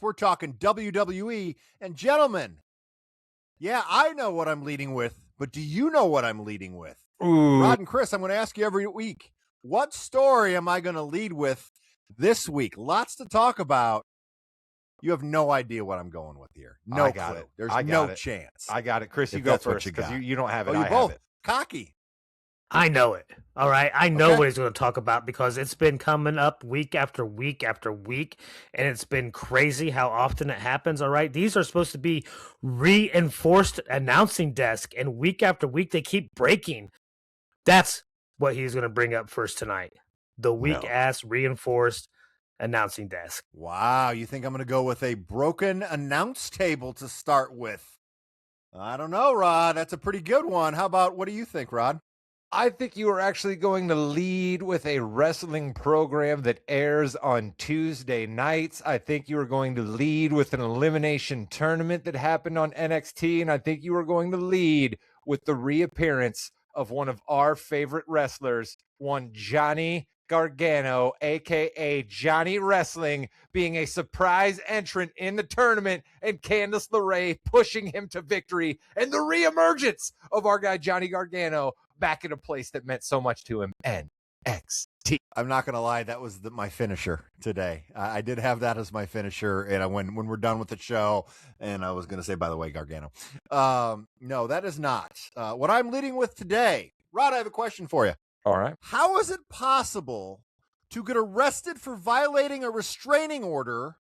We're talking WWE. And gentlemen, yeah, I know what I'm leading with, but do you know what I'm leading with? Ooh. Rod and Chris, I'm going to ask you every week, what story am I going to lead with this week? Lots to talk about. You have no idea what I'm going with here. No I got clue. it. There's I no got it. chance. I got it. Chris, you If go that's what first you because got. you don't have it. Oh, you I both have it. cocky. I know it. All right. I know Okay. what he's going to talk about because it's been coming up week after week after week, and it's been crazy how often it happens. All right. These are supposed to be reinforced announcing desk, and week after week they keep breaking. That's what he's going to bring up first tonight. The weak ass reinforced announcing desk. Wow. You think I'm going to go with a broken announce table to start with? I don't know, Rod. That's a pretty good one. How about, what do you think, Rod? I think you are actually going to lead with a wrestling program that airs on Tuesday nights. I think you are going to lead with an elimination tournament that happened on NXT. And I think you are going to lead with the reappearance of one of our favorite wrestlers, one Johnny Gargano, a.k.a. Johnny Wrestling, being a surprise entrant in the tournament and Candice LeRae pushing him to victory, and the reemergence of our guy Johnny Gargano back in a place that meant so much to him, NXT. I'm not going to lie. That was my finisher today. I did have that as my finisher. And when we're done with the show, and I was going to say, by the way, Gargano. No, that is not what I'm leading with today. Rod, I have a question for you. All right. How is it possible to get arrested for violating a restraining order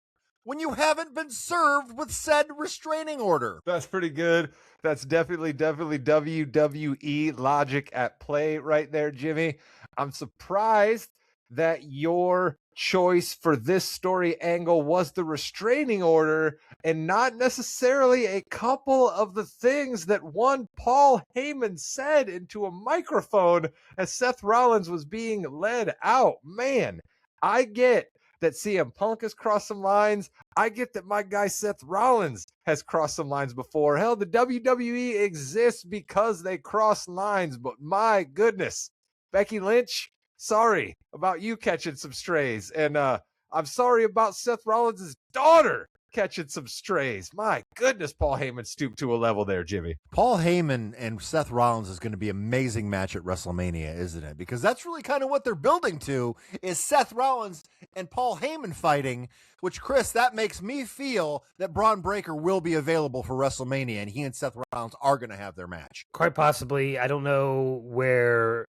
when you haven't been served with said restraining order? That's pretty good. That's definitely WWE logic at play right there, Jimmy. I'm surprised that your choice for this story angle was the restraining order and not necessarily a couple of the things that one Paul Heyman said into a microphone as Seth Rollins was being led out. Man, I get that CM Punk has crossed some lines. I get that my guy Seth Rollins has crossed some lines before. Hell, the WWE exists because they cross lines. But my goodness, Becky Lynch, sorry about you catching some strays. And I'm sorry about Seth Rollins' daughter catching some strays. My goodness, Paul Heyman stooped to a level there, Jimmy. Paul Heyman and Seth Rollins is going to be an amazing match at WrestleMania, isn't it? Because that's really kind of what they're building to, is Seth Rollins and Paul Heyman fighting, which, Chris, that makes me feel that Braun Breaker will be available for WrestleMania, and he and Seth Rollins are going to have their match. Quite possibly. I don't know where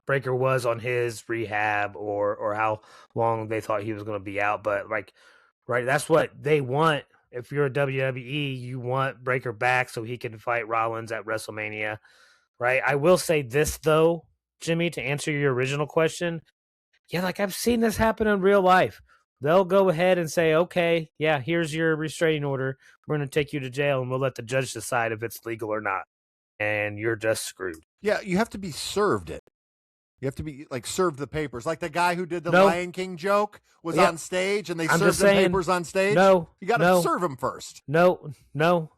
Breaker was on his rehab or how long they thought he was going to be out, but right, that's what they want. If you're a WWE, you want Breaker back so he can fight Rollins at WrestleMania, right? I will say this, though, Jimmy, to answer your original question. Yeah, I've seen this happen in real life. They'll go ahead and say, okay, yeah, here's your restraining order. We're going to take you to jail, and we'll let the judge decide if it's legal or not. And you're just screwed. Yeah, you have to be served it. You have to be served the papers. Like the guy who did the Lion King joke was on stage and they served the papers on stage. No, you got to serve them first. No.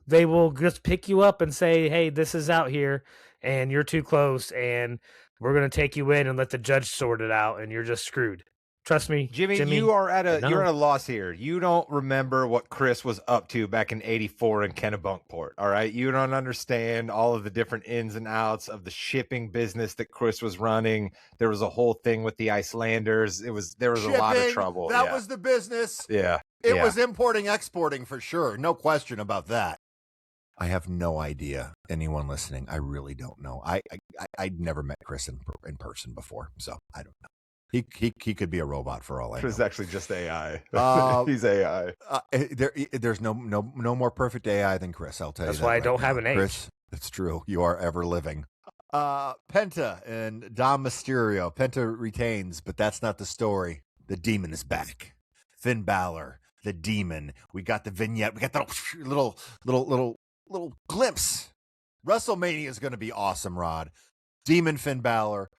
They will just pick you up and say, hey, this is out here and you're too close and we're going to take you in and let the judge sort it out and you're just screwed. Trust me, Jimmy, you're at a loss here. You don't remember what Chris was up to back in '84 in Kennebunkport. All right, you don't understand all of the different ins and outs of the shipping business that Chris was running. There was a whole thing with the Icelanders. There was shipping, a lot of trouble. That was the business. Yeah, it was importing, exporting for sure. No question about that. I have no idea. Anyone listening, I really don't know. I'd never met Chris in person before, so I don't know. He could be a robot for all I know. Chris is actually just AI. He's AI. There's no more perfect AI than Chris. I'll tell you. That's why I don't have an age. Chris, it's true. You are ever living. Penta and Dom Mysterio. Penta retains, but that's not the story. The demon is back. Finn Balor, the demon. We got the vignette. We got the little glimpse. WrestleMania is going to be awesome, Rod. Demon Finn Balor.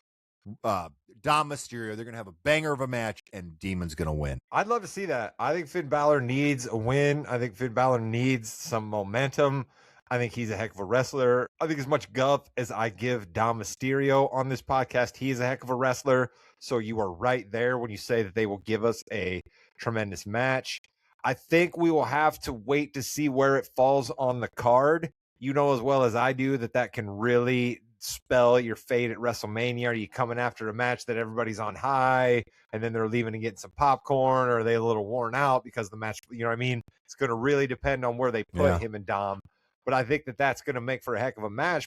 Dom Mysterio, they're going to have a banger of a match, and Demon's going to win. I'd love to see that. I think Finn Balor needs a win. I think Finn Balor needs some momentum. I think he's a heck of a wrestler. I think as much guff as I give Dom Mysterio on this podcast, he is a heck of a wrestler. So you are right there when you say that they will give us a tremendous match. I think we will have to wait to see where it falls on the card. You know as well as I do that can really spell your fate at WrestleMania. Are you coming after a match that everybody's on high and then they're leaving and getting some popcorn, or are they a little worn out because the match, you know what I mean? It's going to really depend on where they put him and Dom. But I think that's going to make for a heck of a match.